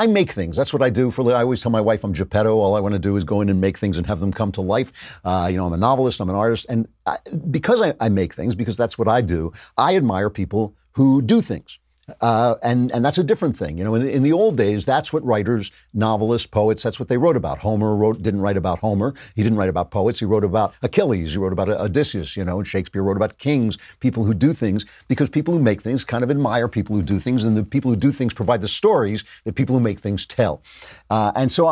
I make things. That's what I do. I always tell my wife I'm Geppetto. All I want to do is go in and make things and have them come to life. I'm a novelist. I'm an artist. And because I make things, because that's what I do, I admire people who do things. And that's a different thing. In the old days, that's what writers, novelists, poets, that's what they wrote about. Homer didn't write about Homer. He didn't write about poets. He wrote about Achilles. He wrote about Odysseus, and Shakespeare wrote about kings, people who do things, because people who make things kind of admire people who do things, and the people who do things provide the stories that people who make things tell. And so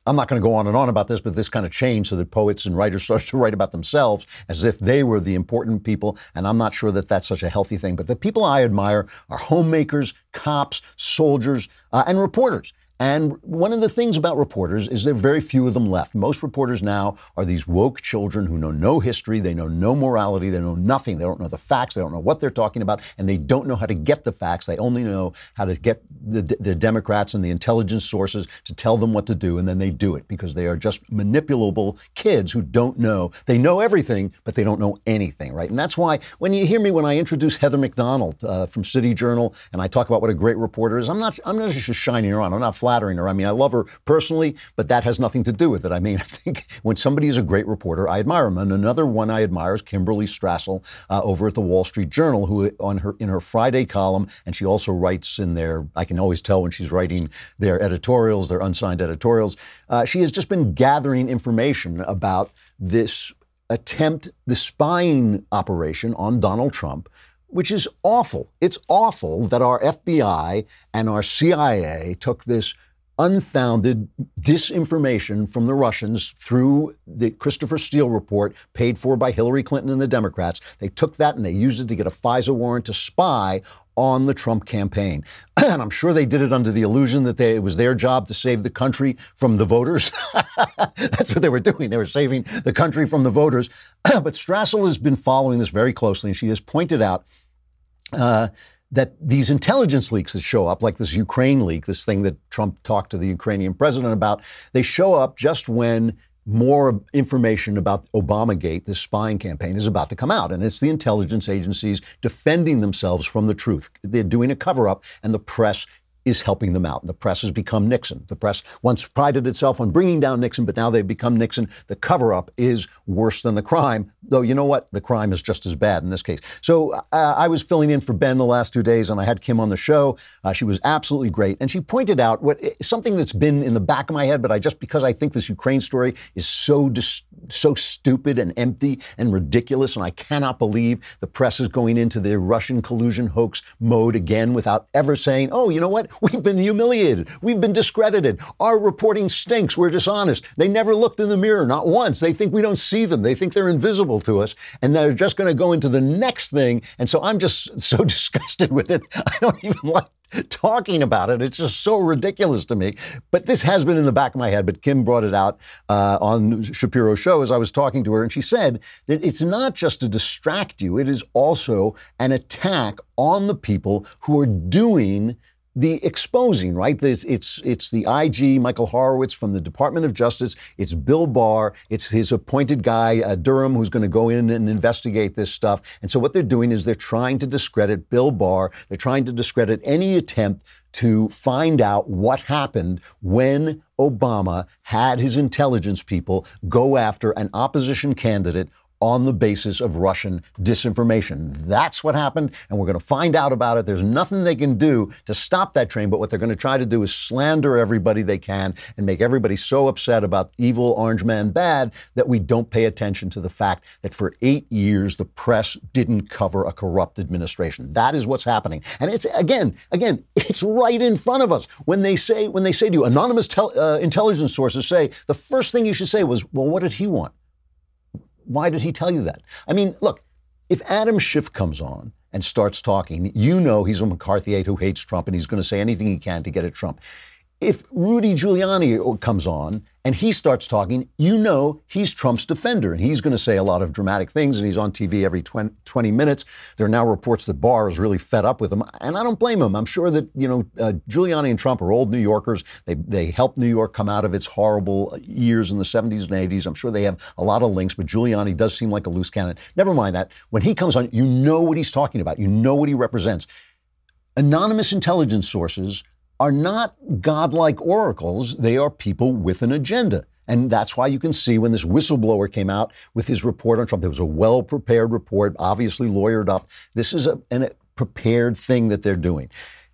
I'm not going to go on and on about this, but this kind of changed so that poets and writers started to write about themselves as if they were the important people. And I'm not sure that that's such a healthy thing. But the people I admire are homemakers, cops, soldiers, and reporters. And one of the things about reporters is there are very few of them left. Most reporters now are these woke children who know no history, they know no morality, they know nothing. They don't know the facts, they don't know what they're talking about, and they don't know how to get the facts. They only know how to get the Democrats and the intelligence sources to tell them what to do, and then they do it because they are just manipulable kids who don't know. They know everything, but they don't know anything, right? And that's why when you hear me, when I introduce Heather McDonald from City Journal, and I talk about what a great reporter is, I'm not just shining her on. I'm not flattering her. I mean, I love her personally, but that has nothing to do with it. I mean, I think when somebody is a great reporter, I admire him. And another one I admire is Kimberly Strassel over at the Wall Street Journal, who in her Friday column, and she also writes in their, I can always tell when she's writing their editorials, their unsigned editorials, she has just been gathering information about this attempt, the spying operation on Donald Trump, which is awful. It's awful that our FBI and our CIA took this unfounded disinformation from the Russians through the Christopher Steele report paid for by Hillary Clinton and the Democrats. They took that and they used it to get a FISA warrant to spy on the Trump campaign. And I'm sure they did it under the illusion that it was their job to save the country from the voters. That's what they were doing. They were saving the country from the voters. But Strassel has been following this very closely, and she has pointed out that these intelligence leaks that show up, like this Ukraine leak, this thing that Trump talked to the Ukrainian president about, they show up just when more information about Obamagate, this spying campaign, is about to come out. And it's the intelligence agencies defending themselves from the truth. They're doing a cover-up, and the press is helping them out. The press has become Nixon. The press once prided itself on bringing down Nixon, but now they've become Nixon. The cover-up is worse than the crime, though you know what? The crime is just as bad in this case. So I was filling in for Ben the last 2 days, and I had Kim on the show. She was absolutely great. And she pointed out something that's been in the back of my head, but because I think this Ukraine story is so stupid and empty and ridiculous, and I cannot believe the press is going into the Russian collusion hoax mode again without ever saying, oh, you know what? We've been humiliated. We've been discredited. Our reporting stinks. We're dishonest. They never looked in the mirror, not once. They think we don't see them. They think they're invisible to us, and they're just going to go into the next thing. And so I'm just so disgusted with it. I don't even like talking about it. It's just so ridiculous to me. But this has been in the back of my head. But Kim brought it out on Shapiro's show as I was talking to her. And she said that it's not just to distract you. It is also an attack on the people who are doing the exposing, right? It's the IG, Michael Horowitz from the Department of Justice. It's Bill Barr. It's his appointed guy, Durham, who's going to go in and investigate this stuff. And so what they're doing is they're trying to discredit Bill Barr. They're trying to discredit any attempt to find out what happened when Obama had his intelligence people go after an opposition candidate on the basis of Russian disinformation. That's what happened, and we're going to find out about it. There's nothing they can do to stop that train, but what they're going to try to do is slander everybody they can and make everybody so upset about evil Orange Man bad that we don't pay attention to the fact that for 8 years the press didn't cover a corrupt administration. That is what's happening. And it's, again, it's right in front of us. When they say to you, anonymous intelligence sources say, the first thing you should say was, well, what did he want? Why did he tell you that? I mean, look, if Adam Schiff comes on and starts talking, you know he's a McCarthyite who hates Trump and he's going to say anything he can to get at Trump. If Rudy Giuliani comes on and he starts talking, you know he's Trump's defender, and he's going to say a lot of dramatic things, and he's on TV every 20 minutes. There are now reports that Barr is really fed up with him, and I don't blame him. I'm sure that, Giuliani and Trump are old New Yorkers. They helped New York come out of its horrible years in the 70s and 80s. I'm sure they have a lot of links, but Giuliani does seem like a loose cannon. Never mind that. When he comes on, you know what he's talking about. You know what he represents. Anonymous intelligence sources are not godlike oracles. They are people with an agenda. And that's why you can see when this whistleblower came out with his report on Trump, there was a well-prepared report, obviously lawyered up. This is a prepared thing that they're doing.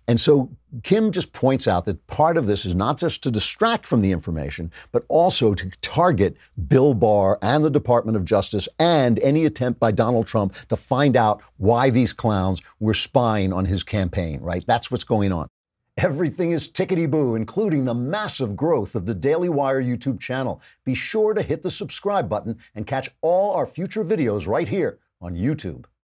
And so Kim just points out that part of this is not just to distract from the information, but also to target Bill Barr and the Department of Justice and any attempt by Donald Trump to find out why these clowns were spying on his campaign, right? That's what's going on. Everything is tickety-boo, including the massive growth of the Daily Wire YouTube channel. Be sure to hit the subscribe button and catch all our future videos right here on YouTube.